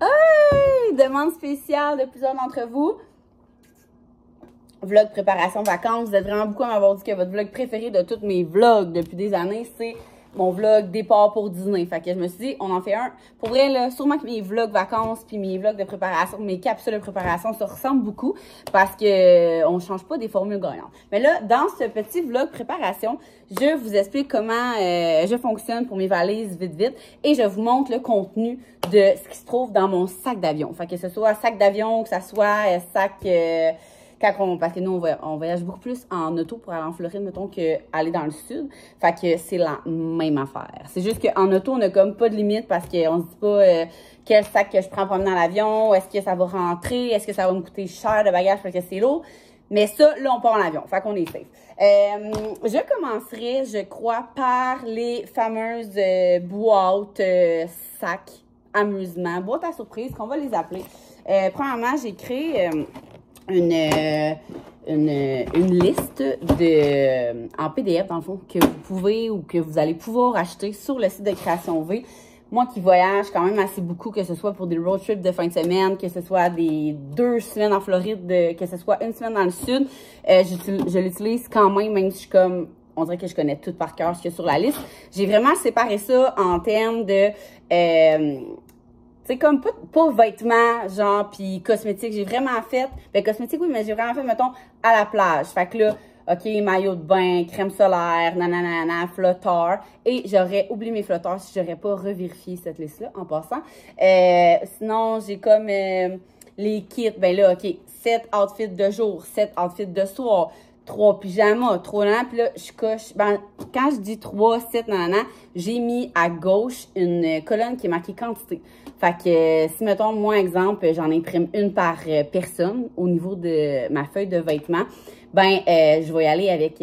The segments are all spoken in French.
Hey! Demande spéciale de plusieurs d'entre vous. Vlog préparation vacances. Vous êtes vraiment beaucoup à m'avoir dit que votre vlog préféré de tous mes vlogs depuis des années, c'est mon vlog départ pour Disney. Fait que je me suis dit, on en fait un. Pour vrai, là, sûrement que mes vlogs vacances puis mes vlogs de préparation, mes capsules de préparation se ressemblent beaucoup parce que on change pas des formules gagnantes. Mais là, dans ce petit vlog préparation, je vous explique comment je fonctionne pour mes valises vite et je vous montre le contenu de ce qui se trouve dans mon sac d'avion. Fait que ce soit sac d'avion, que ce soit sac... parce que nous, on voyage beaucoup plus en auto pour aller en Floride, mettons, qu'aller dans le sud. Fait que c'est la même affaire. C'est juste qu'en auto, on n'a comme pas de limite parce qu'on se dit pas quel sac que je prends pour amener dans l'avion, est-ce que ça va rentrer, est-ce que ça va me coûter cher de bagages parce que c'est lourd. Mais ça, là, on part en avion. Fait qu'on est safe. Je commencerai, je crois, par les fameuses boîtes, sacs, amusement, boîtes à surprise, qu'on va les appeler. Premièrement, j'ai créé... une liste en PDF, dans le fond, que vous pouvez ou que vous allez pouvoir acheter sur le site de Création V. Moi qui voyage quand même assez beaucoup, que ce soit pour des road trips de fin de semaine, que ce soit des 2 semaines en Floride, que ce soit une semaine dans le sud, je l'utilise quand même si je suis comme... On dirait que je connais tout par cœur ce qu'il y a sur la liste. J'ai vraiment séparé ça en termes de... c'est comme pas vêtements, genre, puis cosmétiques. J'ai vraiment fait, ben cosmétiques, oui, mais j'ai vraiment fait, mettons, à la plage. Fait que là, OK, maillot de bain, crème solaire, nanana, flotteur. Et j'aurais oublié mes flotteurs si j'aurais pas revérifié cette liste-là, en passant. Sinon, j'ai comme les kits. Ben là, OK, 7 outfits de jour, 7 outfits de soir, 3 pyjamas, 3 nanana. Puis là, je coche. Ben, quand je dis 3, 7 nanana, j'ai mis à gauche une colonne qui est marquée quantité. Fait que si, mettons, moi, exemple, j'en imprime une par personne au niveau de ma feuille de vêtements, ben, je vais y aller avec,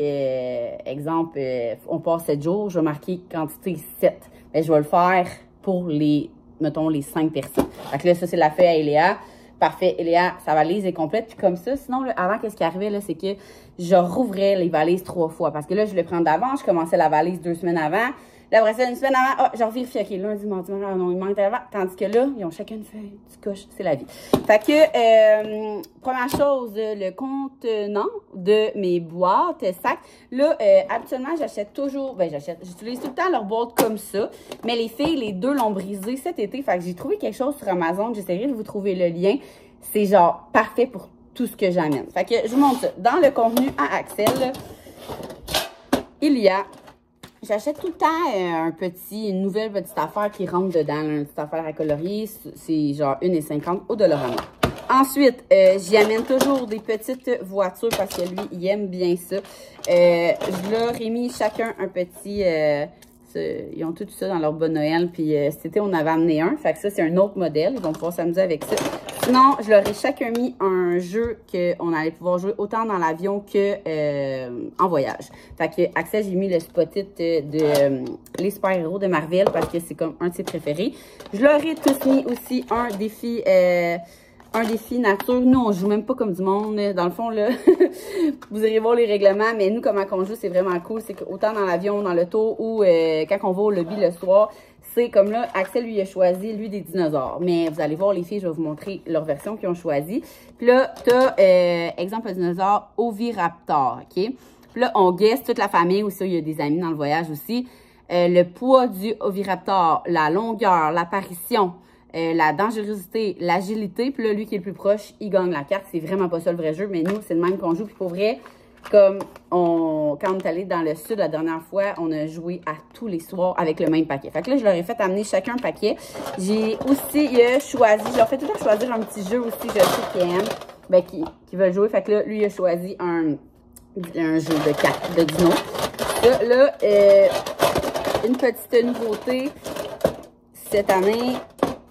exemple, on part 7 jours, je vais marquer quantité 7. Ben, je vais le faire pour les, mettons, les 5 personnes. Fait que là, ça, c'est la feuille à Eléa. Parfait, Eléa, sa valise est complète. Puis comme ça, sinon, là, avant, qu'est-ce qui arrivait, là, c'est que je rouvrais les valises 3 fois. Parce que là, je voulais prendre d'avant. Je commençais la valise 2 semaines avant. Là, après ça, une semaine avant, ah, j'en vérifie, OK, lundi, mardi, mercredi, non, il manque d'avant. Tandis que là, ils ont chacun une feuille. Tu coches, c'est la vie. Fait que, première chose, le contenant de mes boîtes, sacs. Là, habituellement, j'achète toujours, j'utilise tout le temps leur boîte comme ça. Mais les filles, les deux l'ont brisé cet été. Fait que j'ai trouvé quelque chose sur Amazon. J'essaierai de vous trouver le lien. C'est genre parfait pour tout ce que j'amène. Fait que je vous montre ça. Dans le contenu à Axel, il y a... J'achète tout le temps une nouvelle petite affaire qui rentre dedans, une petite affaire à colorier. C'est genre 1,50 au Dollarama. Ensuite, j'y amène toujours des petites voitures parce que lui, il aime bien ça. Je leur ai mis chacun un petit... ils ont tout ça dans leur bon Noël. Puis cet été, on avait amené un. Fait que ça, c'est un autre modèle. Ils vont pouvoir s'amuser avec ça. Sinon, je leur ai chacun mis un jeu qu'on allait pouvoir jouer autant dans l'avion que en voyage. Fait que Axel, j'ai mis le Spot-It de les super-héros de Marvel parce que c'est comme un de ses préférés. Je leur ai tous mis aussi un défi nature. Nous, on joue même pas comme du monde. Dans le fond, là, vous irez voir les règlements, mais nous, comment on joue, c'est vraiment cool. C'est qu'autant dans l'avion, dans l'auto ou quand on va au lobby le soir, c'est comme là, Axel, lui, a choisi, lui, des dinosaures. Mais vous allez voir, les filles, je vais vous montrer leur version qu'ils ont choisi. Puis là, tu as, exemple, le dinosaure Oviraptor, OK? Puis là, on guesse toute la famille aussi. Il y a des amis dans le voyage aussi. Le poids du Oviraptor, la longueur, l'apparition, la dangerosité, l'agilité. Puis là, lui qui est le plus proche, il gagne la carte. C'est vraiment pas ça le vrai jeu, mais nous, c'est le même qu'on joue. Puis pour vrai, comme quand on est allé dans le sud la dernière fois, on a joué à tous les soirs avec le même paquet. Fait que là, je leur ai fait amener chacun un paquet. J'ai aussi choisi, je leur fais tout le temps choisir un petit jeu aussi, je sais qu'ils aiment, ben, qui veulent jouer. Fait que là, lui, il a choisi un jeu de cartes, de dino. Là, une petite nouveauté, cette année,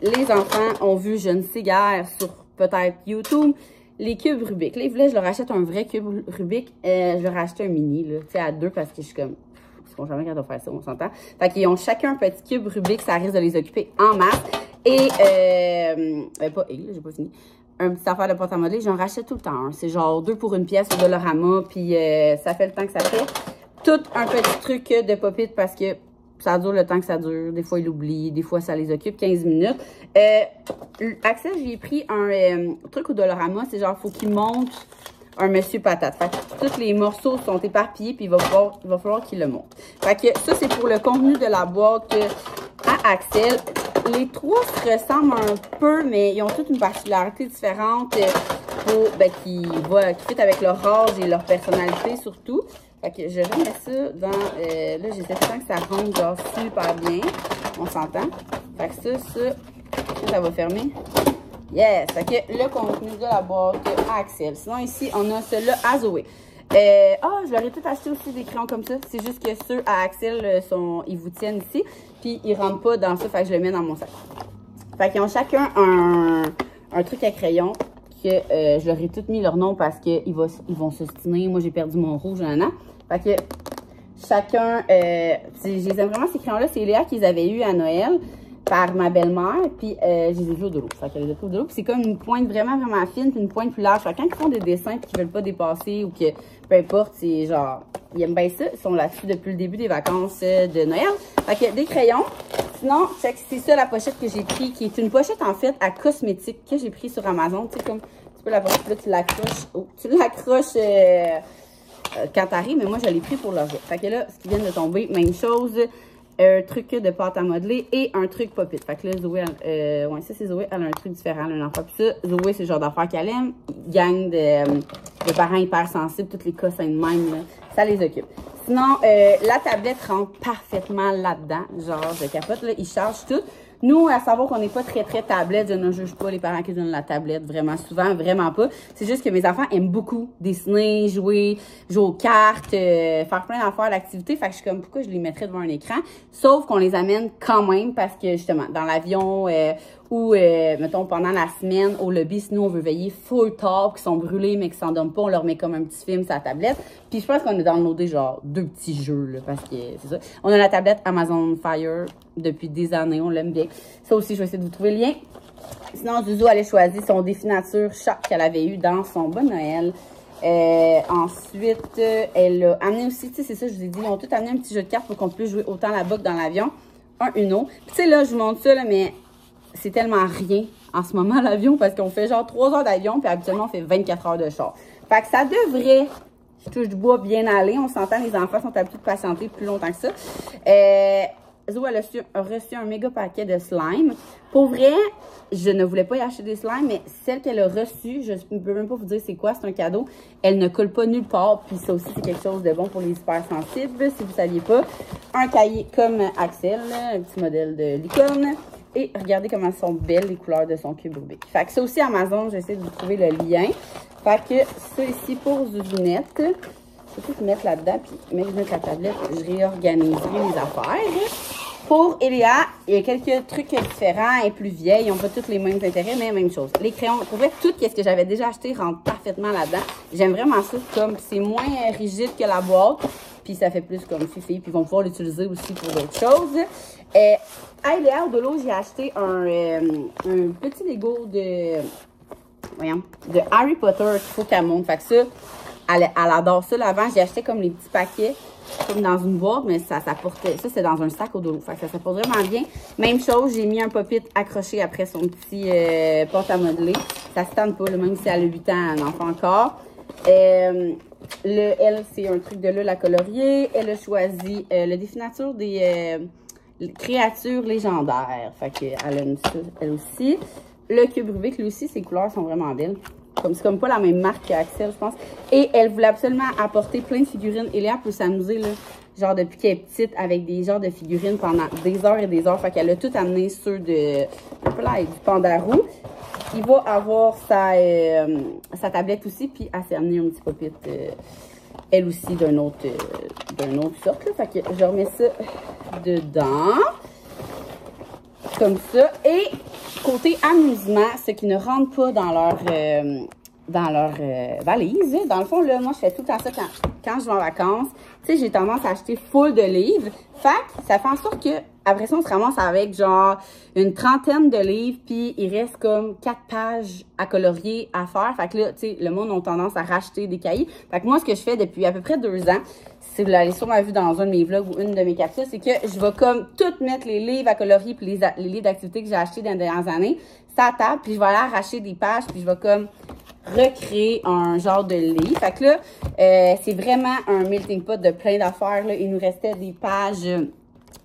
les enfants ont vu, je ne sais guère, sur peut-être YouTube, les cubes Rubik. Là, ils voulaient que je leur achète un vrai cube Rubik. Je leur ai acheté un mini, là, tu sais, à 2 parce que je suis comme... Ils seront jamais capables de faire ça, on s'entend. Fait qu'ils ont chacun un petit cube Rubik, ça risque de les occuper en masse. Et, j'ai pas fini. Un petit affaire de pâte à modeler, j'en rachète tout le temps. Hein. C'est genre 2 pour 1 pièce au Dollarama, puis ça fait le temps que ça fait. Tout un petit truc de pop-it parce que ça dure le temps que ça dure. Des fois, il oublie, des fois, ça les occupe 15 minutes. Axel, j'ai pris un truc au Dollarama, c'est genre, faut qu'il monte un monsieur patate. Fait que tous les morceaux sont éparpillés, puis il va falloir qu'il le monte. Fait que ça, c'est pour le contenu de la boîte à Axel. Les trois se ressemblent un peu, mais ils ont toutes une particularité différente qui fit avec leur âge et leur personnalité surtout. Fait que je remets ça dans... là, j'essaie de faire que ça rentre genre super bien. On s'entend. Fait que ça va fermer. Yes! Fait que le contenu de la boîte à Axel. Sinon, ici, on a celui-là à Zoé. Je leur ai tout acheté aussi des crayons comme ça. C'est juste que ceux à Axel, ils vous tiennent ici. Puis, ils rentrent pas dans ça. Fait que je le mets dans mon sac. Fait qu'ils ont chacun un truc à crayon que je leur ai tout mis leur nom parce qu'ils vont s'ostiner. Moi, j'ai perdu mon rouge, Fait que chacun... je les aime vraiment, ces crayons-là. C'est Léa qu'ils avaient eu à Noël par ma belle-mère, puis je les ai vus au de l'eau. Fait qu'elle les a pris au de l'eau, puis c'est comme une pointe vraiment, vraiment fine, puis une pointe plus large. Fait que quand ils font des dessins, puis qu'ils veulent pas dépasser, ou que, peu importe, c'est genre, ils aiment bien ça. Ils sont là-dessus depuis le début des vacances de Noël. Fait que des crayons. Sinon, c'est ça la pochette que j'ai pris, qui est une pochette, en fait, à cosmétiques, que j'ai pris sur Amazon. Tu sais, comme, tu peux la pochette, là, tu l'accroches. Oh, tu l'accroches quand t'arrives, mais moi, je l'ai pris pour leur jeu. Fait que là, ce qui vient de tomber, même chose. Un truc de pâte à modeler et un truc pop-it. Fait que là, Zoé, ça c'est Zoé, elle a un truc différent, elle a un enfant. Puis ça, Zoé, c'est le genre d'affaires qu'elle aime. Gang de parents hypersensibles, toutes les cossins de même, là, ça les occupe. Sinon, la tablette rentre parfaitement là-dedans. Genre, je capote, là, ils chargent tout. Nous, à savoir qu'on n'est pas très tablette, je ne juge pas les parents qui donnent la tablette, vraiment souvent, vraiment pas. C'est juste que mes enfants aiment beaucoup dessiner, jouer aux cartes, faire plein d'affaires, d'activités. Fait que je suis comme, pourquoi je les mettrais devant un écran? Sauf qu'on les amène quand même parce que, justement, dans l'avion ou, mettons, pendant la semaine, au lobby, si nous, on veut veiller full tard, qui sont brûlés, mais qui s'endorment pas, on leur met comme un petit film sur la tablette. Puis je pense qu'on a downloadé, genre, 2 petits jeux, là, parce que c'est ça. On a la tablette Amazon Fire depuis des années, on l'aime bien. Ça aussi, je vais essayer de vous trouver le lien. Sinon, Zuzu, elle a choisi son défi nature chat qu'elle avait eu dans son bon Noël. Ensuite, elle a amené aussi, tu sais, c'est ça, je vous ai dit, ils ont tout amené un petit jeu de cartes pour qu'on puisse jouer autant la boxe dans l'avion. Un Uno. Puis, tu sais, là, je vous montre ça, là, mais c'est tellement rien en ce moment, l'avion, parce qu'on fait genre 3 heures d'avion, puis habituellement, on fait 24 heures de char. Fait que ça devrait, je touche du bois, bien aller. On s'entend, les enfants sont habitués de patienter plus longtemps que ça. Zoé, elle a reçu un méga paquet de slime. Pour vrai, je ne voulais pas y acheter des slimes, mais celle qu'elle a reçue, je ne peux même pas vous dire c'est quoi, c'est un cadeau. Elle ne colle pas nulle part, puis ça aussi, c'est quelque chose de bon pour les hypersensibles, si vous ne saviez pas. Un cahier comme Axel, un petit modèle de licorne. Et regardez comment sont belles les couleurs de son cube Rubik. Fait que ça aussi, Amazon, j'essaie de vous trouver le lien. Fait que ça ici pour Zouzinette. Je vais tout mettre là-dedans, puis même mettre la tablette, je réorganiserai les affaires. Pour Eléa, il y a quelques trucs différents, elle est plus vieille, ils n'ont pas tous les mêmes intérêts, mais même chose. Les crayons, pour vrai, tout ce que j'avais déjà acheté rentre parfaitement là-dedans. J'aime vraiment ça, comme c'est moins rigide que la boîte, puis ça fait plus comme fifi, puis ils vont pouvoir l'utiliser aussi pour d'autres choses. À Eléa, au de l'eau, j'ai acheté un petit Lego de Harry Potter qu'il faut qu'elle monte. Fait que ça, elle adore ça. Là, avant, j'ai acheté comme les petits paquets, comme dans une boîte, mais ça portait. Ça, c'est dans un sac au dos. Fait que ça porte vraiment bien. Même chose, j'ai mis un pop-it accroché après son petit porte à modeler. Ça se tente pas, là, même si elle a 8 ans, elle en fait encore. Elle, c'est un truc de là, la colorier. Elle a choisi le défi nature des créatures légendaires. Fait qu'elle aime ça, elle aussi. Le cube Rubik, lui aussi, ses couleurs sont vraiment belles. C'est comme pas la même marque qu'Axel, je pense. Et elle voulait absolument apporter plein de figurines. Eléa peut s'amuser, là, genre depuis qu'elle est petite, avec des genres de figurines pendant des heures et des heures. Fait qu'elle a tout amené ceux de du Pandarou. Il va avoir sa tablette aussi, puis elle s'est amené un petit pop-it, elle aussi, d'une autre sorte. Là. Fait que je remets ça dedans. Comme ça. Et côté amusement, ce qui ne rentre pas dans leur valise. Dans le fond, là, moi, je fais tout le temps ça quand je vais en vacances. Tu sais, j'ai tendance à acheter full de livres. Fait que ça fait en sorte que après ça, on se ramasse avec genre une trentaine de livres, puis il reste comme 4 pages à colorier à faire. Fait que là, tu sais, le monde a tendance à racheter des cahiers. Fait que moi, ce que je fais depuis à peu près 2 ans, si vous l'avez sûrement vu dans un de mes vlogs ou une de mes capsules, c'est que je vais comme tout mettre les livres à colorier puis les livres d'activité que j'ai achetés dans les dernières années, ça à table, puis je vais aller arracher des pages, puis je vais comme recréer un genre de livre. Fait que là, c'est vraiment un melting pot de plein d'affaires. Il nous restait des pages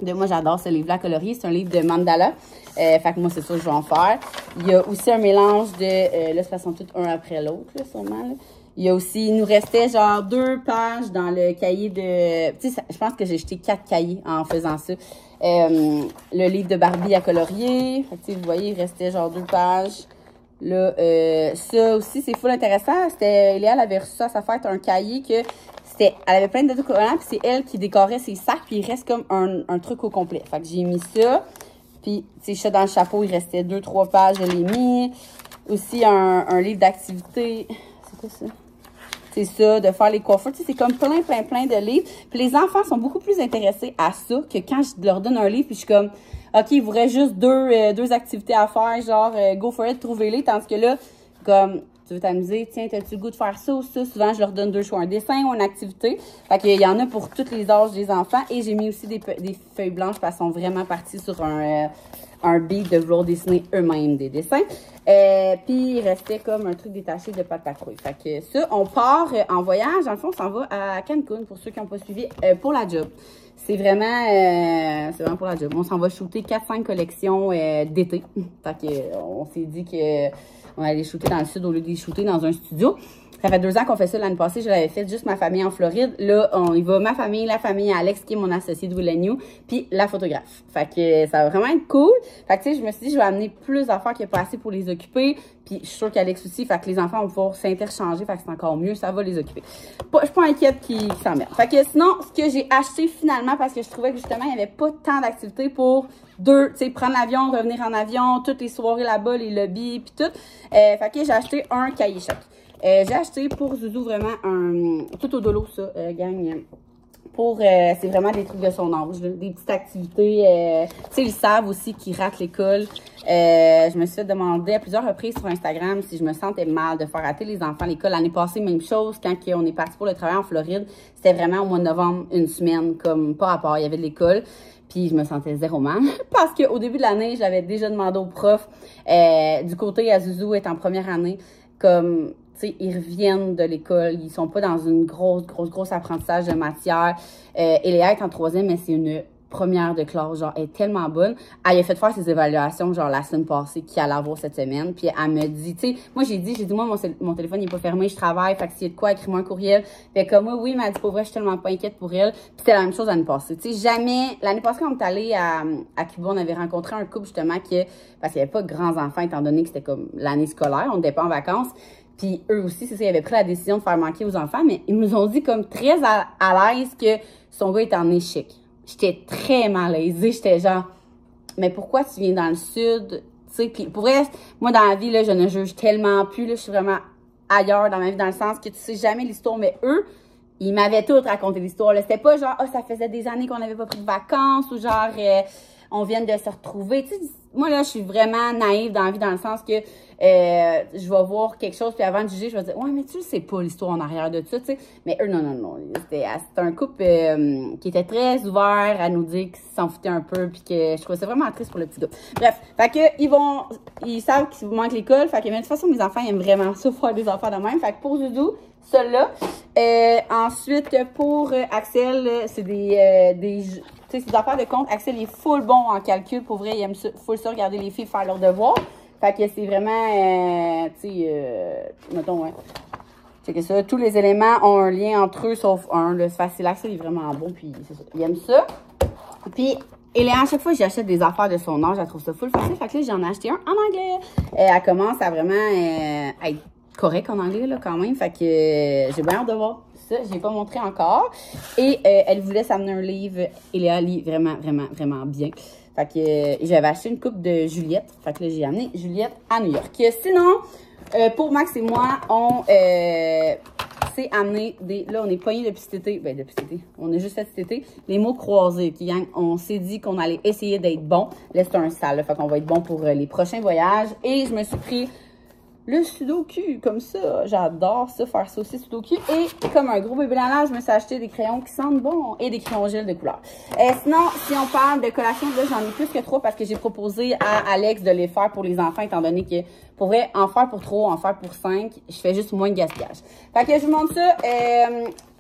moi, j'adore ce livre-là colorié. C'est un livre de mandala. Fait que moi, c'est ça que je vais en faire. Il y a aussi un mélange de... là, ce sont tous un après l'autre, là, sûrement. Là. Il y a aussi... Il nous restait genre 2 pages dans le cahier de... Tu sais, je pense que j'ai jeté 4 cahiers en faisant ça. Le livre de Barbie à colorier. Fait que, tu sais, vous voyez, il restait genre 2 pages. Là, ça aussi, c'est full intéressant. C'était... Léa, elle avait reçu ça à sa fête, un cahier que... Elle avait plein de décorants, puis c'est elle qui décorait ses sacs, puis il reste comme un truc au complet. Fait que j'ai mis ça. Puis, tu sais, ça dans le chapeau, il restait 2-3 pages, je l'ai mis. Aussi, un livre d'activité. C'est quoi ça? C'est ça, de faire les coiffures. Tu sais, c'est comme plein de livres. Puis les enfants sont beaucoup plus intéressés à ça que quand je leur donne un livre, puis je suis comme, OK, il vous reste juste deux activités à faire, genre, go for it, trouvez-les. Tandis que là, comme... Tu veux t'amuser, tiens, t'as-tu le goût de faire ça ou ça? Souvent, je leur donne 2 choix, un dessin ou une activité. Fait qu'il y en a pour tous les âges des enfants. Et j'ai mis aussi des feuilles blanches parce qu'elles sont vraiment parties sur un beat de vouloir dessiner eux-mêmes des dessins. Puis, il restait comme un truc détaché de pâte patrouille. Fait que ça, on part en voyage. Dans le fond, on s'en va à Cancun, pour ceux qui n'ont pas suivi, pour la job. C'est vraiment pour la job. On s'en va shooter 4-5 collections d'été. Fait que on s'est dit que on allait shooter dans le sud au lieu de shooter dans un studio. Ça fait 2 ans qu'on fait ça. L'année passée, je l'avais fait juste ma famille en Floride. Là, on y va ma famille, la famille à Alex, qui est mon associé de Will & You, puis la photographe. Fait que ça va vraiment être cool. Fait que tu sais, je me suis dit, je vais amener plus d'affaires qu'il n'y a pas assez pour les occuper. Puis je suis sûre qu'Alex aussi, fait que les enfants vont pouvoir s'interchanger, fait que c'est encore mieux, ça va les occuper. Je suis pas inquiète qu'ils s'en mettent. Fait que sinon, ce que j'ai acheté finalement, parce que je trouvais que justement, il n'y avait pas tant d'activités pour tu sais, prendre l'avion, revenir en avion, toutes les soirées là-bas, les lobbies, puis tout. Fait que j'ai acheté un cahier choc. J'ai acheté pour Zouzou vraiment un tout au dolo, ça, gang. Pour, c'est vraiment des trucs de son âge, là, des petites activités. Tu sais, ils savent aussi qu'ils ratent l'école. Je me suis fait demander à plusieurs reprises sur Instagram si je me sentais mal de faire rater les enfants à l'école. L'année passée, même chose, quand on est parti pour le travail en Floride, c'était vraiment au mois de novembre, une semaine, comme pas à part, il y avait de l'école. Puis je me sentais zéro mal parce qu'au début de l'année, j'avais déjà demandé au prof, du côté à Zouzou est en première année, comme... Tu sais, ils reviennent de l'école, ils sont pas dans une grosse apprentissage de matière. Et Léa est en 3e, mais c'est une première de classe, genre, elle est tellement bonne. Elle a fait faire ses évaluations, genre, la semaine passée, qu'il allait avoir cette semaine. Puis elle me dit, tu sais, moi, j'ai dit, moi, mon téléphone n'est pas fermé, je travaille, fait que s'il y a de quoi, écris-moi un courriel. Fait comme moi, oui, elle m'a dit, pour vrai, je suis tellement pas inquiète pour elle. Puis c'était la même chose l'année passée. Tu sais, jamais, l'année passée, quand on est allé à Cuba, on avait rencontré un couple, justement, parce qu'il n'y avait pas de grands enfants, étant donné que c'était comme l'année scolaire, on n'était pas en vacances. Puis eux aussi, c'est ça, ils avaient pris la décision de faire manquer aux enfants, mais ils nous ont dit comme très à l'aise que son gars est en échec. J'étais très malaisée, j'étais genre, mais pourquoi tu viens dans le sud? Tu sais, puis pour vrai, moi dans la vie, là, je ne juge tellement plus, là, je suis vraiment ailleurs dans ma vie, dans le sens que tu sais jamais l'histoire, mais eux, ils m'avaient tout raconté l'histoire. C'était pas genre, oh, ça faisait des années qu'on n'avait pas pris de vacances, ou genre, on vient de se retrouver. Tu sais, moi, là, je suis vraiment naïve dans la vie, dans le sens que je vais voir quelque chose, puis avant de juger, je vais dire, ouais, mais tu sais pas l'histoire en arrière de ça, tu sais. Mais eux, non. C'était un couple qui était très ouvert à nous dire qu'ils s'en foutaient un peu, puis que je trouvais ça vraiment triste pour le petit gars. Bref, fait que ils savent qu'il vous manque l'école, fait que mais de toute façon, mes enfants, ils aiment vraiment ça, faire des affaires de même. Fait que pour Zouzou, celui-là. Ensuite, pour Axel, c'est des tu sais, ces affaires de compte. Axel est full bon en calcul. Pour vrai, il aime ça, full ça, regarder les filles faire leurs devoirs. Fait que c'est vraiment, tu sais, mettons, ouais. C'est que ça, tous les éléments ont un lien entre eux, sauf un. Le facile, Axel est vraiment bon, puis c'est ça. Il aime ça. Puis, Léa, à chaque fois que j'achète des affaires de son âge, elle trouve ça full facile. Fait que là, j'en ai acheté un en anglais. Elle commence à vraiment être correcte en anglais, là, quand même. Fait que j'ai bien hâte de voir ça. Je l'ai pas montré encore. Et elle voulait s'amener un livre. Et Léa lit vraiment bien. Fait que j'avais acheté une coupe de Juliette. Fait que là, j'ai amené Juliette à New York. Sinon, pour Max et moi, c'est amener des... Là, on est pogné depuis cet été. Ben, depuis cet été. On a juste fait cet été. Les mots croisés, qui gang. On s'est dit qu'on allait essayer d'être bon. Là, c'est un sale, là, fait qu'on va être bon pour les prochains voyages. Et je me suis pris le Sudoku, comme ça. J'adore ça, faire ça aussi, Sudoku. Et comme un gros bébé là, je me suis acheté des crayons qui sentent bon et des crayons gel de couleur. Sinon, si on parle de collation, là, j'en ai plus que 3 parce que j'ai proposé à Alex de les faire pour les enfants, étant donné que, pour vrai, en faire pour 3, en faire pour 5, je fais juste moins de gaspillage. Fait que je vous montre ça.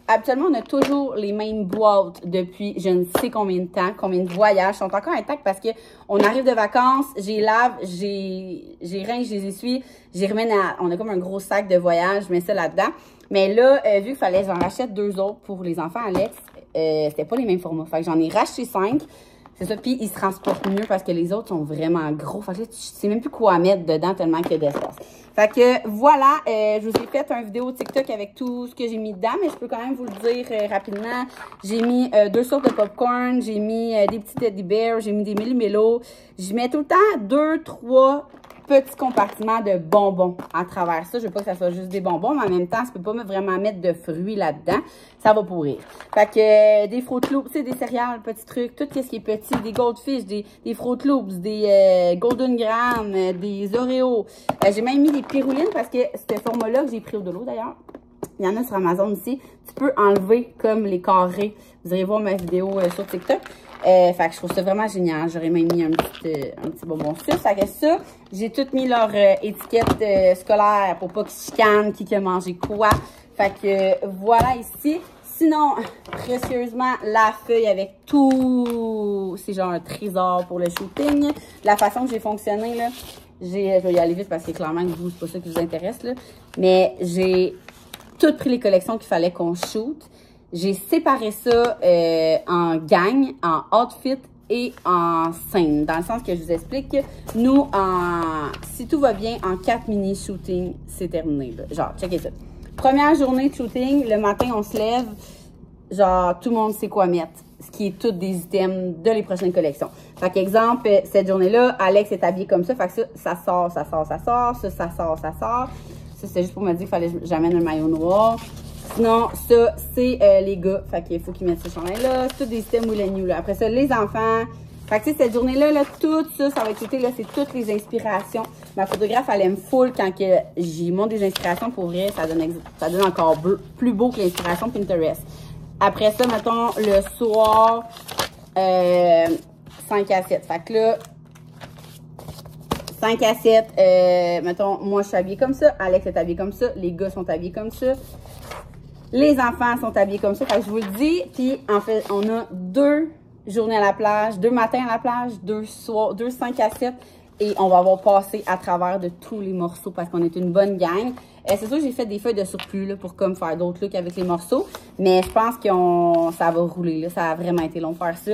Habituellement, on a toujours les mêmes boîtes depuis je ne sais combien de temps, combien de voyages. Sont encore intacts parce que on arrive de vacances, j'ai lave, j'ai rince, je les essuie, j'y remets on a comme un gros sac de voyage, je mets ça là-dedans. Mais là, vu qu'il fallait que j'en rachète 2 autres pour les enfants Alex, c'était pas les mêmes formats. Fait que j'en ai racheté 5. C'est ça, puis ils se transportent mieux parce que les autres sont vraiment gros. Fait que là, tu sais même plus quoi mettre dedans tellement qu'il y a d'espace. Fait que voilà, je vous ai fait une vidéo TikTok avec tout ce que j'ai mis dedans, mais je peux quand même vous le dire rapidement. J'ai mis 2 sortes de popcorn, j'ai mis des petits teddy bears, j'ai mis des méli-mélos. Je mets tout le temps 2, 3 petits compartiments de bonbons à travers ça. Je veux pas que ça soit juste des bonbons, mais en même temps, je peux pas vraiment mettre de fruits là-dedans. Ça va pourrir. Fait que des Fruit Loops, tu sais, des céréales, petits trucs, tout ce qui est petit, des Goldfish, des Fruit Loops, des Golden Graham, des Oreos. J'ai même mis des Pyroulines parce que ce format-là que j'ai pris au de l'eau d'ailleurs, il y en a sur Amazon aussi. Tu peux enlever comme les carrés. Vous irez voir ma vidéo sur TikTok. Fait que je trouve ça vraiment génial. J'aurais même mis un petit bonbon sur. Fait que ça, j'ai tout mis leur étiquette scolaire pour pas qu'ils chicanent qui a mangé quoi. Fait que voilà ici. Sinon, précieusement, la feuille avec tout. C'est genre un trésor pour le shooting. La façon que j'ai fonctionné, là, je vais y aller vite parce que clairement, vous, c'est pas ça qui vous intéresse, là. Mais j'ai tout pris les collections qu'il fallait qu'on shoot. J'ai séparé ça en gang, en outfit et en scène. Dans le sens que je vous explique, nous, si tout va bien, en 4 mini-shootings, c'est terminé. Là. Genre, checkez ça. Première journée de shooting, le matin, on se lève. Genre, tout le monde sait quoi mettre. Ce qui est tous des items de les prochaines collections. Fait qu'exemple, cette journée-là, Alex est habillé comme ça. Fait que ça sort. Ça, ça c'est juste pour me dire qu'il fallait que j'amène un maillot noir. Sinon, ça, c'est les gars. Fait qu'il faut qu'ils mettent ce chandail-là. C'est tout des items ou les new, là. Après ça, les enfants. Fait que, tu sais, cette journée-là, là, tout ça, ça va être shooté, là, c'est toutes les inspirations. Ma photographe, elle aime full quand j'y montre des inspirations. Pour vrai, ça donne encore plus beau que l'inspiration Pinterest. Après ça, mettons, le soir, 5 à 7. Fait que là, 5 à 7, mettons, moi, je suis habillée comme ça. Alex est habillé comme ça. Les gars sont habillés comme ça. Les enfants sont habillés comme ça. Fait que je vous le dis. Puis, en fait, on a 2 journées à la plage, 2 matins à la plage, 2 5 à 7. Et on va avoir passé à travers de tous les morceaux parce qu'on est une bonne gang. C'est sûr que j'ai fait des feuilles de surplus là, pour comme faire d'autres looks avec les morceaux. Mais je pense que ça va rouler. Là. Ça a vraiment été long de faire ça.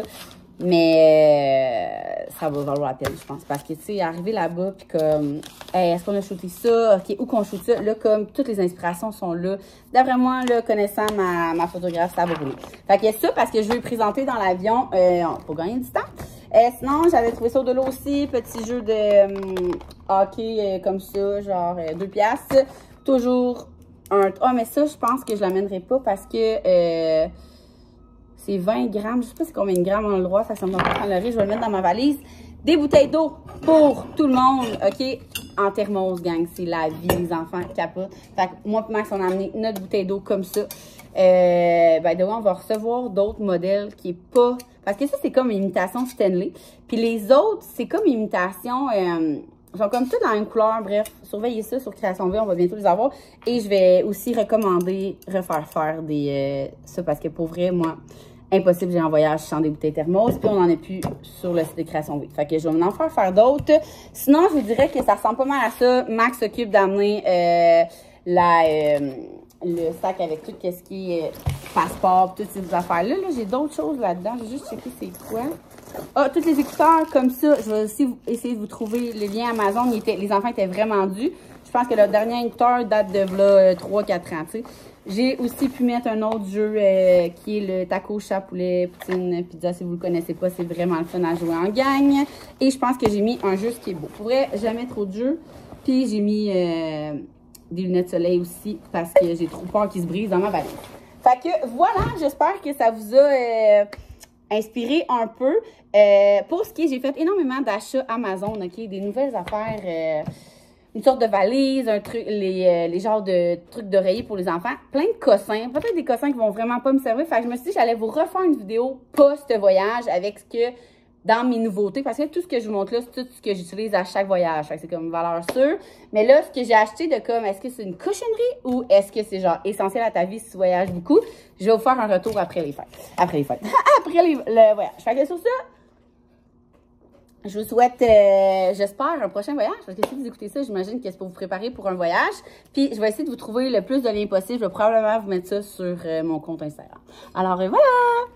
Mais ça va valoir la peine, je pense. Parce que, tu sais, arriver là-bas, puis comme, hey, est-ce qu'on a shooté ça? OK, où qu'on shoot ça? Là, comme, toutes les inspirations sont là. D'après moi, là, connaissant ma photographe, ça va rouler. Fait qu'il y a ça parce que je vais le présenter dans l'avion pour gagner du temps. Sinon, j'avais trouvé ça au de l'eau aussi. Petit jeu de hockey comme ça, genre 2 piastres. Toujours un... Ah, mais ça, je pense que je l'amènerai pas parce que... c'est 20 grammes. Je sais pas c'est combien de grammes on a le droit. Ça me donne pas calories. Je vais le mettre dans ma valise. Des bouteilles d'eau pour tout le monde. OK? En thermos, gang. C'est la vie. Les enfants capotent. Fait que moi et Max, on a amené notre bouteille d'eau comme ça. Ben, de on va recevoir d'autres modèles qui est pas... Parce que ça, c'est comme une imitation Stanley. Puis les autres, c'est comme une imitation... Ils sont comme tout dans une couleur. Bref, surveillez ça sur Création V. On va bientôt les avoir. Et je vais aussi recommander faire des... ça parce que pour vrai, moi... Impossible, j'ai en voyage sans des bouteilles thermos. Puis on en a plus sur le site de Création V. Fait que je vais m'en faire d'autres. Sinon, je vous dirais que ça ressemble pas mal à ça. Max s'occupe d'amener le sac avec tout ce qui est passeport, toutes ces affaires-là. Là, j'ai d'autres choses là-dedans. J'ai juste checké c'est quoi. Ah, tous les écouteurs comme ça. Je vais aussi essayer de vous trouver le lien Amazon. Les enfants étaient vraiment dus. Je pense que le dernier écouteur date de là 3-4 ans, tu sais. J'ai aussi pu mettre un autre jeu qui est le taco, chat, poulet, poutine, pizza. Si vous le connaissez pas, c'est vraiment le fun à jouer en gang. Et je pense que j'ai mis un jeu qui est beau. Pour vrai, jamais trop de jeux. Puis j'ai mis des lunettes de soleil aussi parce que j'ai trop peur qu'ils se brisent dans ma valise. Fait que voilà, j'espère que ça vous a inspiré un peu. Pour ce qui est, j'ai fait énormément d'achats Amazon, OK? Des nouvelles affaires, une sorte de valise, un truc, les genres de trucs d'oreiller pour les enfants, plein de cossins, peut-être des cossins qui vont vraiment pas me servir. Fait que je me suis dit que j'allais vous refaire une vidéo post-voyage avec ce que, dans mes nouveautés, parce que tout ce que je vous montre là, c'est tout ce que j'utilise à chaque voyage. Fait que c'est comme valeur sûre. Mais là, ce que j'ai acheté de comme, est-ce que c'est une cochonnerie ou est-ce que c'est genre essentiel à ta vie si tu voyages beaucoup? Je vais vous faire un retour après les fêtes. Après les fêtes. Après le voyage. Fait que sur ça, je vous souhaite, j'espère, un prochain voyage. Parce que si vous écoutez ça, j'imagine que c'est pour vous préparer pour un voyage. Puis, je vais essayer de vous trouver le plus de liens possible. Je vais probablement vous mettre ça sur mon compte Instagram. Alors, voilà!